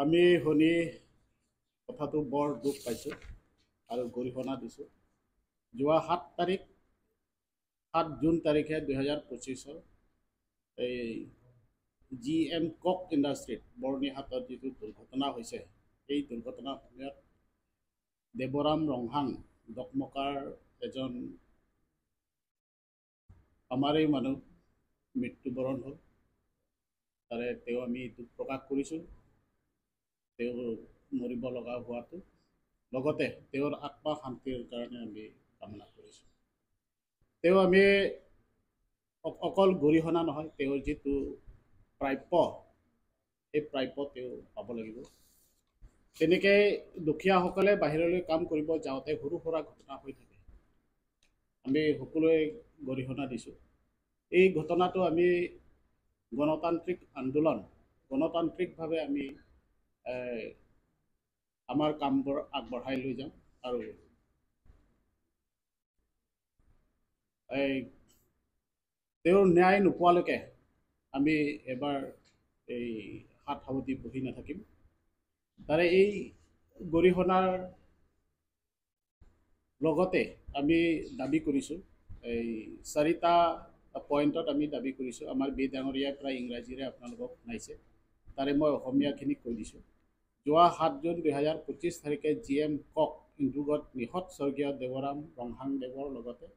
আমি শুনি কথাটো বৰ দুখ পাইছোঁ আৰু গৰিহণা দিছোঁ। যোৱা 7 জুন তাৰিখে 2025 এই GM কক ইণ্ডাষ্ট্ৰীত বৰ্ণিহাটত যিটো দুৰ্ঘটনা হৈছে, এই দুৰ্ঘটনাৰ সময়ত দেৱৰাম ৰংহাং ডকমকাৰ এজন আমাৰেই মানুহ মৃত্যুবৰণ হ'ল। তাৰে তেওঁ আমি দুখ প্ৰকাশ কৰিছোঁ, তেওঁ মৰিব লগা হোৱাটো। লগতে তেওঁৰ আত্মা শান্তিৰ কাৰণে আমি কামনা কৰিছোঁ। তেওঁ আমি অকল গৰিহণা নহয়, তেওঁৰ যিটো প্ৰাপ্য, সেই প্ৰাপ্য তেওঁ পাব লাগিব। তেনেকৈ দুখীয়াসকলে বাহিৰলৈ কাম কৰিব যাওঁতে সৰু সুৰা ঘটনা হৈ থাকে, আমি সকলোৱে গৰিহণা দিছোঁ। এই ঘটনাটো আমি গণতান্ত্ৰিক আন্দোলন, গণতান্ত্ৰিকভাৱে আমি আমাৰ কামবোৰ আগবঢ়াই লৈ যাওঁ আৰু তেওঁৰ ন্যায় নোপোৱালৈকে আমি এবাৰ এই হাত সাৱটি বহি নাথাকিম। তাৰে এই গৰিহণাৰ লগতে আমি দাবী কৰিছোঁ, এই 4টা পইণ্টত আমি দাবী কৰিছোঁ। আমাৰ বি ডাঙৰীয়াই প্ৰায় ইংৰাজীৰে আপোনালোকক শুনাইছে, তাৰে মই অসমীয়াখিনি কৈ দিছোঁ। যোৱা 7 জুন 2025 তাৰিখে GM কক উদ্যোগত নিহত স্বৰ্গীয় দেৱৰাম ৰংহাংদেৱৰ লগতে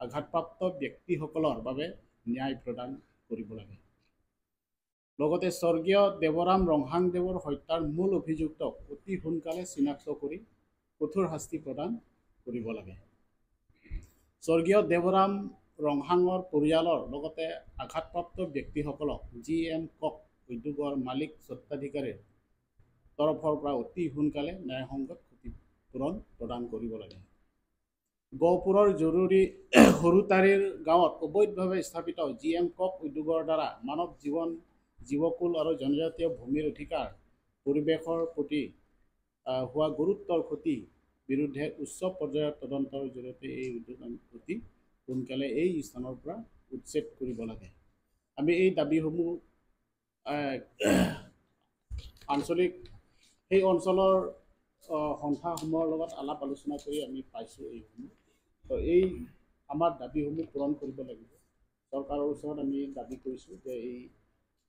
আঘাতপ্ৰাপ্ত ব্যক্তিসকলৰ বাবে ন্যায় প্ৰদান কৰিব লাগে। লগতে স্বৰ্গীয় দেৱৰাম ৰংহাংদেৱৰ হত্যাৰ মূল অভিযুক্তক অতি সোনকালে চিনাক্ত কৰি কঠোৰ শাস্তি প্ৰদান কৰিব লাগে। স্বৰ্গীয় দেৱৰাম ৰংহাঙৰ পৰিয়ালৰ লগতে আঘাতপ্ৰাপ্ত ব্যক্তিসকলক GM কক উদ্যোগৰ মালিক স্বত্বাধিকাৰীৰ তৰফৰ পৰা অতি সোনকালে ন্যায়সংগত ক্ষতিপূৰণ প্ৰদান কৰিব লাগে। গহপুৰৰ জৰুৰী সৰুতাৰীৰ গাঁৱত অবৈধভাৱে স্থাপিত GM কক উদ্যোগৰ দ্বাৰা মানৱ জীৱন, জীৱকুল আৰু জনজাতীয় ভূমিৰ অধিকাৰ, পৰিৱেশৰ প্ৰতি হোৱা গুৰুতৰ ক্ষতিৰ বিৰুদ্ধে উচ্চ পৰ্যায়ৰ তদন্তৰ জৰিয়তে এই উদ্যোগ অতি সোনকালে এই স্থানৰ পৰা উচ্ছেদ কৰিব লাগে। আমি এই দাবীসমূহ আঞ্চলিক সেই অঞ্চলৰ সংস্থাসমূহৰ লগত আলাপ আলোচনা কৰি আমি পাইছোঁ এইসমূহ। তো এই আমাৰ দাবীসমূহ পূৰণ কৰিব লাগিব। চৰকাৰৰ ওচৰত আমি দাবী কৰিছোঁ যে এই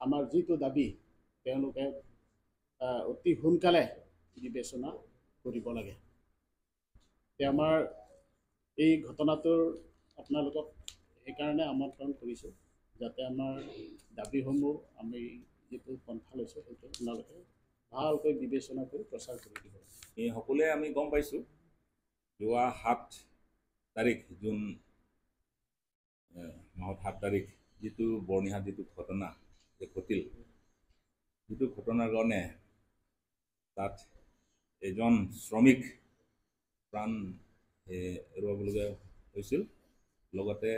আমাৰ যিটো দাবী তেওঁলোকে অতি সোনকালে বিবেচনা কৰিব লাগে। আমাৰ এই ঘটনাটোৰ আপোনালোকক সেইকাৰণে আমন্ত্ৰণ কৰিছোঁ, যাতে আমাৰ দাবীসমূহ আমি যিটো পন্থা লৈছোঁ সেইটো আপোনালোকে ভালকৈ বিবেচনা কৰি প্ৰচাৰ কৰি দিব। এই সকলোৱে আমি গম পাইছোঁ, যোৱা 7 তাৰিখ জুন মাহত 7 তাৰিখ যিটো বৰ্ণিহাট যিটো ঘটনা ঘটিল, যিটো ঘটনাৰ কাৰণে তাত এজন শ্ৰমিক প্ৰাণ হেৰুৱাবলগীয়া হৈছিল। লগতে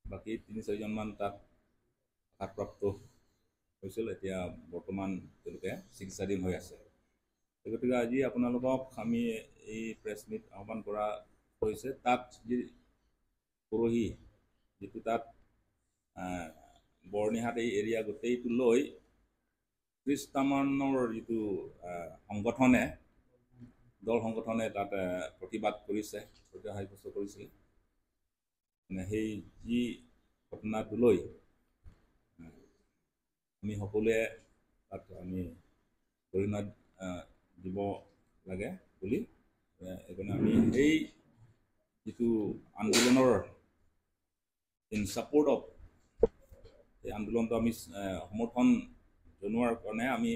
বাকী 3-4জনমান তাত আঘাতপ্ৰাপ্ত হৈছিল। এতিয়া বৰ্তমান তেওঁলোকে চিকিৎসাধীন হৈ আছে। গতিকে আজি আপোনালোকক আমি এই প্ৰেছ মিট আহ্বান কৰা হৈছে। তাত পৰহি যিটো তাত বৰ্ণিহাট এই এৰিয়া গোটেইটো লৈ 30টামানৰ যিটো সংগঠনে দল সংগঠনে তাত প্ৰতিবাদ কৰিছে, সত্য সাব্যস্ত কৰিছিল। মানে সেই যি ঘটনাটো লৈ আমি সকলোৱে তাত আমি গৰিহণা দিব লাগে বুলি এইকাৰণে আমি এই যিটো আন্দোলনৰ ইন ছাপোৰ্ট অফ এই আন্দোলনটো আমি সমৰ্থন জনোৱাৰ কাৰণে আমি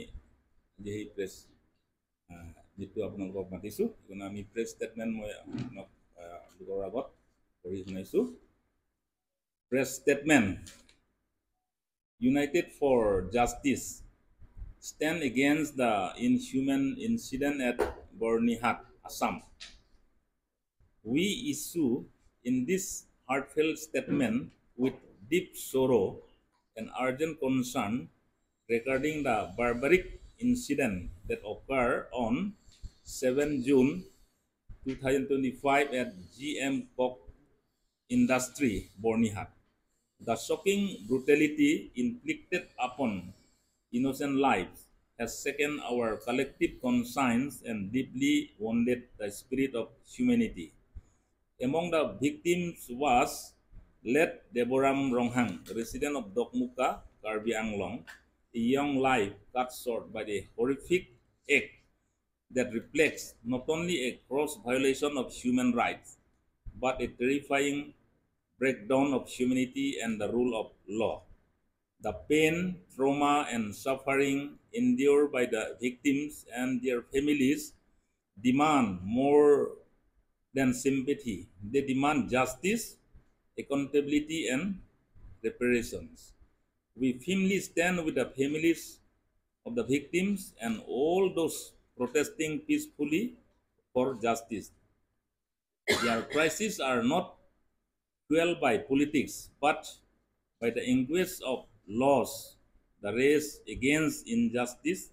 সেই প্ৰেছ যিটো আপোনালোকক মাতিছোঁ, সেইকাৰণে আমি প্ৰেছ ষ্টেটমেণ্ট মই আপোনালোকৰ আগত পঢ়ি শুনাইছোঁ। Press statement. United for Justice stand against the inhuman incident at Bornihat, Assam. We issue in this heartfelt statement with deep sorrow and urgent concern regarding the barbaric incident that occurred on 7 June 2025 at GM কক Industry, Bornihat. The shocking brutality inflicted upon innocent lives has shaken our collective conscience and deeply wounded the spirit of humanity. Among the victims was late Deboram Ronghang, resident of Dokmuka, Karbi Anglong, a young life cut short by the horrific act that reflects not only a gross violation of human rights, but a terrifying breakdown of humanity and the rule of law. The pain, trauma, and suffering endured by the victims and their families demand more than sympathy. They demand justice, accountability, and reparations. We firmly stand with the families of the victims and all those protesting peacefully for justice. Their crises are not fueled by politics, but by the anguish of loss, the race against injustice,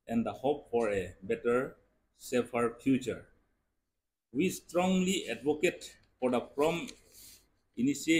and the hope for a better, safer future. We strongly advocate for the prompt initiation